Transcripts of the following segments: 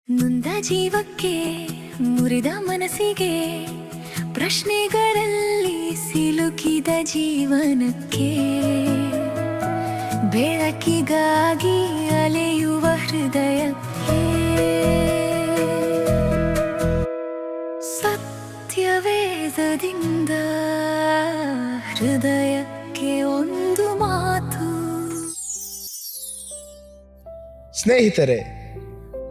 ನೊಂದ ಜೀವಕ್ಕೆ ಮುರಿದ ಮನಸ್ಸಿಗೆ ಪ್ರಶ್ನೆಗಳಲ್ಲಿ ಸಿಲುಕಿದ ಜೀವನಕ್ಕೆ ಬೆಳಕಿಗಾಗಿ ಅಲೆಯುವ ಹೃದಯಕ್ಕೆ ಸತ್ಯವೇದದಿಂದ ಹೃದಯಕ್ಕೆ ಒಂದು ಮಾತು. ಸ್ನೇಹಿತರೆ,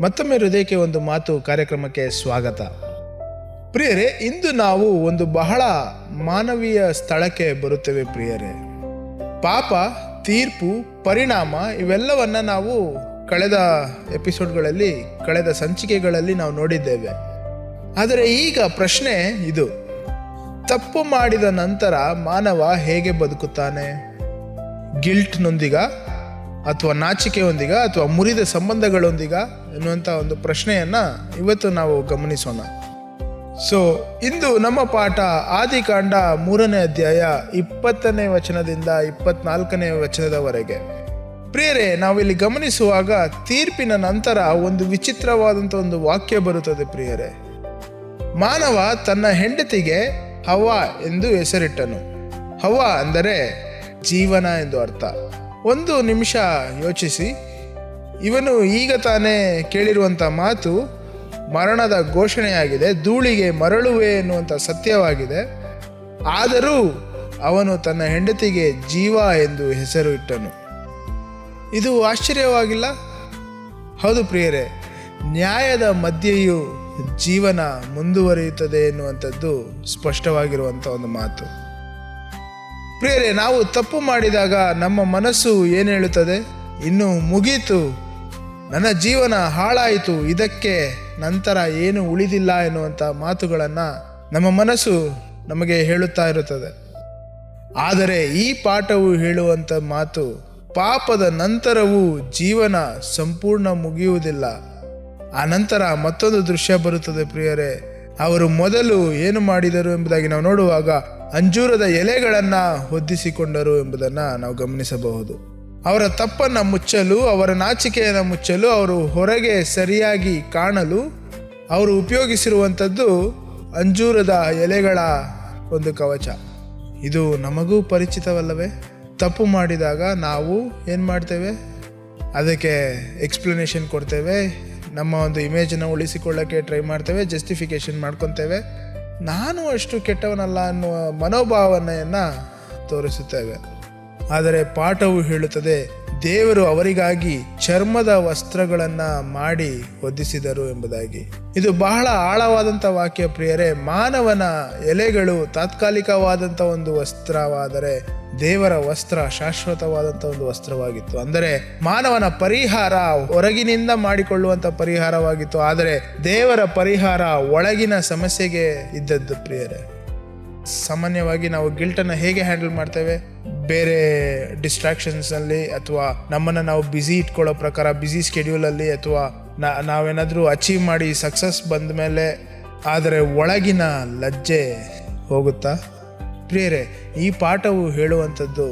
ಮತ್ತೊಮ್ಮೆ ಹೃದಯಕ್ಕೆ ಒಂದು ಮಾತು ಕಾರ್ಯಕ್ರಮಕ್ಕೆ ಸ್ವಾಗತ. ಪ್ರಿಯರೇ, ಇಂದು ನಾವು ಒಂದು ಬಹಳ ಮಾನವೀಯ ಸ್ಥಳಕ್ಕೆ ಬರುತ್ತೇವೆ. ಪ್ರಿಯರೇ, ಪಾಪ, ತೀರ್ಪು, ಪರಿಣಾಮ ಇವೆಲ್ಲವನ್ನ ನಾವು ಕಳೆದ ಎಪಿಸೋಡ್ಗಳಲ್ಲಿ, ಕಳೆದ ಸಂಚಿಕೆಗಳಲ್ಲಿ ನಾವು ನೋಡಿದ್ದೇವೆ. ಆದರೆ ಈಗ ಪ್ರಶ್ನೆ ಇದು: ತಪ್ಪು ಮಾಡಿದ ನಂತರ ಮಾನವ ಹೇಗೆ ಬದುಕುತ್ತಾನೆ? ಗಿಲ್ಟ್ನೊಂದಿಗ ಅಥವಾ ನಾಚಿಕೆಯೊಂದಿಗ ಅಥವಾ ಮುರಿದ ಸಂಬಂಧಗಳೊಂದಿಗ ಎನ್ನುವಂಥ ಒಂದು ಪ್ರಶ್ನೆಯನ್ನು ಇವತ್ತು ನಾವು ಗಮನಿಸೋಣ. ಇಂದು ನಮ್ಮ ಪಾಠ ಆದಿಕಾಂಡ 3ನೇ ಅಧ್ಯಾಯ 20ನೇ ವಚನದಿಂದ 24ನೇ ವಚನದವರೆಗೆ. ಪ್ರಿಯರೇ, ನಾವಿಲ್ಲಿ ಗಮನಿಸುವಾಗ ತೀರ್ಪಿನ ನಂತರ ಒಂದು ವಿಚಿತ್ರವಾದಂಥ ಒಂದು ವಾಕ್ಯ ಬರುತ್ತದೆ. ಪ್ರಿಯರೇ, ಮಾನವ ತನ್ನ ಹೆಂಡತಿಗೆ ಹವ್ವ ಎಂದು ಹೆಸರಿಟ್ಟನು. ಹವ್ವ ಅಂದರೆ ಜೀವನ ಎಂದು ಅರ್ಥ. ಒಂದು ನಿಮಿಷ ಯೋಚಿಸಿ, ಇವನು ಈಗ ತಾನೇ ಕೇಳಿರುವಂಥ ಮಾತು ಮರಣದ ಘೋಷಣೆಯಾಗಿದೆ. ಧೂಳಿಗೆ ಮರಳುವೆ ಎನ್ನುವಂಥ ಸತ್ಯವಾಗಿದೆ. ಆದರೂ ಅವನು ತನ್ನ ಹೆಂಡತಿಗೆ ಜೀವ ಎಂದು ಹೆಸರು ಇಟ್ಟನು. ಇದು ಆಶ್ಚರ್ಯವಾಗಿಲ್ಲ? ಹೌದು ಪ್ರಿಯರೇ, ನ್ಯಾಯದ ಮಧ್ಯೆಯೂ ಜೀವನ ಮುಂದುವರಿಯುತ್ತದೆ ಎನ್ನುವಂಥದ್ದು ಸ್ಪಷ್ಟವಾಗಿರುವಂಥ ಒಂದು ಮಾತು. ಪ್ರಿಯರೇ, ನಾವು ತಪ್ಪು ಮಾಡಿದಾಗ ನಮ್ಮ ಮನಸ್ಸು ಏನು ಹೇಳುತ್ತದೆ? ಇನ್ನು ಮುಗೀತು, ನನ್ನ ಜೀವನ ಹಾಳಾಯಿತು, ಇದಕ್ಕೆ ನಂತರ ಏನು ಉಳಿದಿಲ್ಲ ಎನ್ನುವಂಥ ಮಾತುಗಳನ್ನು ನಮ್ಮ ಮನಸ್ಸು ನಮಗೆ ಹೇಳುತ್ತಾ ಇರುತ್ತದೆ. ಆದರೆ ಈ ಪಾಠವು ಹೇಳುವಂಥ ಮಾತು, ಪಾಪದ ನಂತರವೂ ಜೀವನ ಸಂಪೂರ್ಣ ಮುಗಿಯುವುದಿಲ್ಲ. ಆ ನಂತರ ಮತ್ತೊಂದು ದೃಶ್ಯ ಬರುತ್ತದೆ. ಪ್ರಿಯರೇ, ಅವರು ಮೊದಲು ಏನು ಮಾಡಿದರು ಎಂಬುದಾಗಿ ನಾವು ನೋಡುವಾಗ ಅಂಜೂರದ ಎಲೆಗಳನ್ನು ಹೊದ್ದಿಸಿಕೊಂಡರು ಎಂಬುದನ್ನು ನಾವು ಗಮನಿಸಬಹುದು. ಅವರ ತಪ್ಪನ್ನು ಮುಚ್ಚಲು, ಅವರ ನಾಚಿಕೆಯನ್ನು ಮುಚ್ಚಲು, ಅವರು ಹೊರಗೆ ಸರಿಯಾಗಿ ಕಾಣಲು ಅವರು ಉಪಯೋಗಿಸಿರುವಂಥದ್ದು ಅಂಜೂರದ ಎಲೆಗಳ ಒಂದು ಕವಚ. ಇದು ನಮಗೂ ಪರಿಚಿತವಲ್ಲವೇ? ತಪ್ಪು ಮಾಡಿದಾಗ ನಾವು ಏನು ಮಾಡ್ತೇವೆ? ಅದಕ್ಕೆ ಎಕ್ಸ್ಪ್ಲನೇಷನ್ ಕೊಡ್ತೇವೆ, ನಮ್ಮ ಒಂದು ಇಮೇಜನ್ನು ಉಳಿಸಿಕೊಳ್ಳೋಕ್ಕೆ ಟ್ರೈ ಮಾಡ್ತೇವೆ, ಜಸ್ಟಿಫಿಕೇಶನ್ ಮಾಡ್ಕೊತೇವೆ, ನಾನು ಅಷ್ಟು ಕೆಟ್ಟವನಲ್ಲ ಅನ್ನುವ ಮನೋಭಾವನೆಯನ್ನು ತೋರಿಸುತ್ತೇವೆ. ಆದರೆ ಪಾಠವು ಹೇಳುತ್ತದೆ, ದೇವರು ಅವರಿಗಾಗಿ ಚರ್ಮದ ವಸ್ತ್ರಗಳನ್ನು ಮಾಡಿ ಹೊದಿಸಿದರು ಎಂಬುದಾಗಿ. ಇದು ಬಹಳ ಆಳವಾದಂಥ ವಾಕ್ಯ. ಪ್ರಿಯರೇ, ಮಾನವನ ಎಲೆಗಳು ತಾತ್ಕಾಲಿಕವಾದಂಥ ಒಂದು ವಸ್ತ್ರವಾದರೆ ದೇವರ ವಸ್ತ್ರ ಶಾಶ್ವತವಾದಂಥ ಒಂದು ವಸ್ತ್ರವಾಗಿತ್ತು. ಅಂದರೆ ಮಾನವನ ಪರಿಹಾರ ಹೊರಗಿನಿಂದ ಮಾಡಿಕೊಳ್ಳುವಂಥ ಪರಿಹಾರವಾಗಿತ್ತು. ಆದರೆ ದೇವರ ಪರಿಹಾರ ಒಳಗಿನ ಸಮಸ್ಯೆಗೆ ಇದ್ದದ್ದು. ಪ್ರಿಯರೇ, ಸಾಮಾನ್ಯವಾಗಿ ನಾವು ಗಿಲ್ಟನ್ನು ಹೇಗೆ ಹ್ಯಾಂಡಲ್ ಮಾಡ್ತೇವೆ? ಬೇರೆ ಡಿಸ್ಟ್ರಾಕ್ಷನ್ಸಲ್ಲಿ, ಅಥವಾ ನಮ್ಮನ್ನು ನಾವು ಬ್ಯುಸಿ ಇಟ್ಕೊಳ್ಳೋ ಪ್ರಕಾರ ಬ್ಯುಸಿ ಸ್ಕೆಡ್ಯೂಲಲ್ಲಿ, ಅಥವಾ ನಾವೇನಾದರೂ ಅಚೀವ್ ಮಾಡಿ ಸಕ್ಸಸ್ ಬಂದ ಮೇಲೆ. ಆದರೆ ಒಳಗಿನ ಲಜ್ಜೆ ಹೋಗುತ್ತಾ? ಪ್ರಿಯರೇ, ಈ ಪಾಠವು ಹೇಳುವಂಥದ್ದು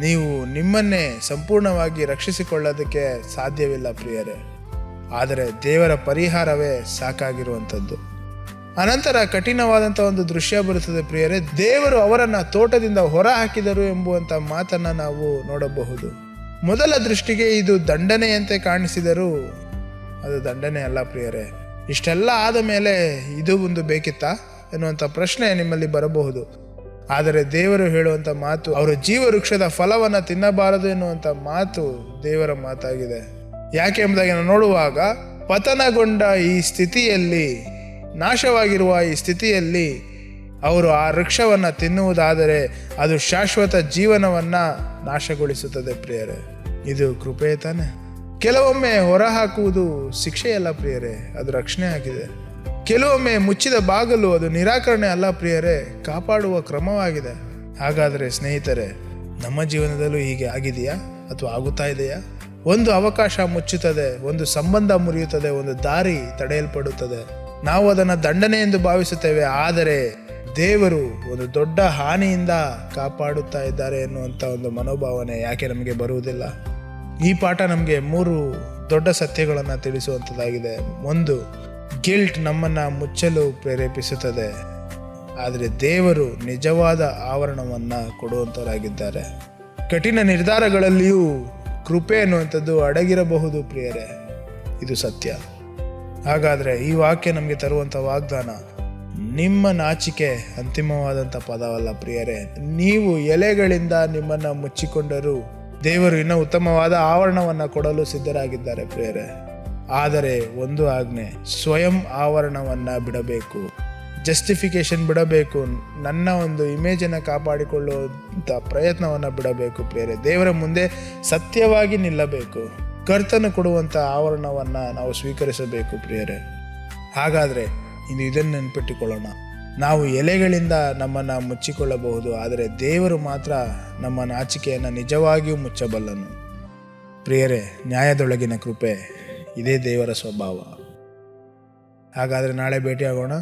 ನೀವು ನಿಮ್ಮನ್ನೇ ಸಂಪೂರ್ಣವಾಗಿ ರಕ್ಷಿಸಿಕೊಳ್ಳೋದಕ್ಕೆ ಸಾಧ್ಯವಿಲ್ಲ ಪ್ರಿಯರೇ. ಆದರೆ ದೇವರ ಪರಿಹಾರವೇ ಸಾಕಾಗಿರುವಂಥದ್ದು. ಅನಂತರ ಕಠಿಣವಾದಂಥ ಒಂದು ದೃಶ್ಯ ಬರುತ್ತದೆ. ಪ್ರಿಯರೇ, ದೇವರು ಅವರನ್ನು ತೋಟದಿಂದ ಹೊರ ಹಾಕಿದರು ಎಂಬುವಂಥ ಮಾತನ್ನು ನಾವು ನೋಡಬಹುದು. ಮೊದಲ ದೃಷ್ಟಿಗೆ ಇದು ದಂಡನೆಯಂತೆ ಕಾಣಿಸಿದರೂ ಅದು ದಂಡನೆ ಅಲ್ಲ ಪ್ರಿಯರೇ. ಇಷ್ಟೆಲ್ಲ ಆದ ಮೇಲೆ ಇದು ಒಂದು ಬೇಕಿತ್ತಾ ಎನ್ನುವಂಥ ಪ್ರಶ್ನೆ ನಿಮ್ಮಲ್ಲಿ ಬರಬಹುದು. ಆದರೆ ದೇವರು ಹೇಳುವಂಥ ಮಾತು, ಅವರು ಜೀವವೃಕ್ಷದ ಫಲವನ್ನು ತಿನ್ನಬಾರದು ಎನ್ನುವಂಥ ಮಾತು ದೇವರ ಮಾತಾಗಿದೆ. ಯಾಕೆ ಎಂಬುದಾಗಿ ನಾವು ನೋಡುವಾಗ, ಪತನಗೊಂಡ ಈ ಸ್ಥಿತಿಯಲ್ಲಿ, ನಾಶವಾಗಿರುವ ಈ ಸ್ಥಿತಿಯಲ್ಲಿ ಅವರು ಆ ವೃಕ್ಷವನ್ನು ತಿನ್ನುವುದಾದರೆ ಅದು ಶಾಶ್ವತ ಜೀವನವನ್ನು ನಾಶಗೊಳಿಸುತ್ತದೆ ಪ್ರಿಯರೇ. ಇದು ಕೃಪೆ ತಾನೆ? ಕೆಲವೊಮ್ಮೆ ಹೊರಹಾಕುವುದು ಶಿಕ್ಷೆಯಲ್ಲ ಪ್ರಿಯರೇ, ಅದು ರಕ್ಷಣೆ ಆಗಿದೆ. ಕೆಲವೊಮ್ಮೆ ಮುಚ್ಚಿದ ಬಾಗಲು ಅದು ನಿರಾಕರಣೆ ಅಲ್ಲ ಪ್ರಿಯರೇ, ಕಾಪಾಡುವ ಕ್ರಮವಾಗಿದೆ. ಹಾಗಾದರೆ ಸ್ನೇಹಿತರೆ, ನಮ್ಮ ಜೀವನದಲ್ಲೂ ಹೀಗೆ ಆಗಿದೆಯಾ ಅಥವಾ ಆಗುತ್ತಾ ಇದೆಯಾ? ಒಂದು ಅವಕಾಶ ಮುಚ್ಚುತ್ತದೆ, ಒಂದು ಸಂಬಂಧ ಮುರಿಯುತ್ತದೆ, ಒಂದು ದಾರಿ ತಡೆಯಲ್ಪಡುತ್ತದೆ. ನಾವು ಅದನ್ನು ದಂಡನೆ ಎಂದು ಭಾವಿಸುತ್ತೇವೆ. ಆದರೆ ದೇವರು ಒಂದು ದೊಡ್ಡ ಹಾನಿಯಿಂದ ಕಾಪಾಡುತ್ತಾ ಇದ್ದಾರೆ ಎನ್ನುವಂಥ ಒಂದು ಮನೋಭಾವನೆ ಯಾಕೆ ನಮಗೆ ಬರುವುದಿಲ್ಲ? ಈ ಪಾಠ ನಮಗೆ 3 ದೊಡ್ಡ ಸತ್ಯಗಳನ್ನು ತಿಳಿಸುವಂಥದ್ದಾಗಿದೆ. ಒಂದು, ಗಿಲ್ಟ್ ನಮ್ಮನ್ನು ಮುಚ್ಚಲು ಪ್ರೇರೇಪಿಸುತ್ತದೆ, ಆದರೆ ದೇವರು ನಿಜವಾದ ಆವರಣವನ್ನು ಕೊಡುವಂಥವರಾಗಿದ್ದಾರೆ. ಕಠಿಣ ನಿರ್ಧಾರಗಳಲ್ಲಿಯೂ ಕೃಪೆ ಅನ್ನುವಂಥದ್ದು ಅಡಗಿರಬಹುದು ಪ್ರಿಯರೇ, ಇದು ಸತ್ಯ. ಹಾಗಾದರೆ ಈ ವಾಕ್ಯ ನಮಗೆ ತರುವಂಥ ವಾಗ್ದಾನ, ನಿಮ್ಮ ನಾಚಿಕೆ ಅಂತಿಮವಾದಂಥ ಪದವಲ್ಲ ಪ್ರಿಯರೇ. ನೀವು ಎಲೆಗಳಿಂದ ನಿಮ್ಮನ್ನು ಮುಚ್ಚಿಕೊಂಡರೂ ದೇವರು ಇನ್ನೂ ಉತ್ತಮವಾದ ಆವರಣವನ್ನು ಕೊಡಲು ಸಿದ್ಧರಾಗಿದ್ದಾರೆ ಪ್ರಿಯರೇ. ಆದರೆ ಒಂದು ಆಜ್ಞೆ, ಸ್ವಯಂ ಆವರಣವನ್ನು ಬಿಡಬೇಕು, ಜಸ್ಟಿಫಿಕೇಶನ್ ಬಿಡಬೇಕು, ನನ್ನ ಒಂದು ಇಮೇಜನ್ನು ಕಾಪಾಡಿಕೊಳ್ಳುವಂಥ ಪ್ರಯತ್ನವನ್ನು ಬಿಡಬೇಕು ಪ್ರಿಯರೇ. ದೇವರ ಮುಂದೆ ಸತ್ಯವಾಗಿ ನಿಲ್ಲಬೇಕು. ಕರ್ತನು ಕೊಡುವಂಥ ಆವರಣವನ್ನು ನಾವು ಸ್ವೀಕರಿಸಬೇಕು ಪ್ರಿಯರೇ. ಹಾಗಾದರೆ ಇದನ್ನು ನೆನಪಿಟ್ಟುಕೊಳ್ಳೋಣ, ನಾವು ಎಲೆಗಳಿಂದ ನಮ್ಮನ್ನು ಮುಚ್ಚಿಕೊಳ್ಳಬಹುದು, ಆದರೆ ದೇವರು ಮಾತ್ರ ನಮ್ಮ ನಾಚಿಕೆಯನ್ನು ನಿಜವಾಗಿಯೂ ಮುಚ್ಚಬಲ್ಲನು. ಪ್ರಿಯರೇ, ನ್ಯಾಯದೊಳಗಿನ ಕೃಪೆ ಇದೇ ದೇವರ ಸ್ವಭಾವ. ಹಾಗಾದರೆ ನಾಳೆ ಭೇಟಿಯಾಗೋಣ.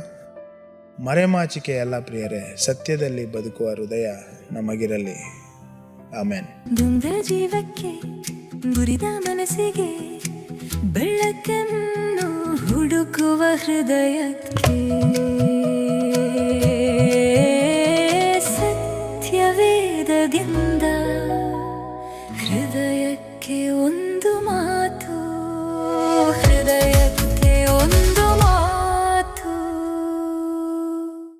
ಮರೆಮಾಚಿಕೆ ಅಲ್ಲ ಪ್ರಿಯರೇ, ಸತ್ಯದಲ್ಲಿ ಬದುಕುವ ಹೃದಯ ನಮಗಿರಲಿ. ಆಮೇನ್. ದುಂದ ಜೀವಕ್ಕೆ ಮುರಿದ ಮನಸ್ಸಿಗೆ ಬೆಳಕನ್ನು ಹುಡುಕುವ ಹೃದಯಕ್ಕೆ ಸತ್ಯವೇದದಿಂದ ಹೃದಯಕ್ಕೆ ಒಂದು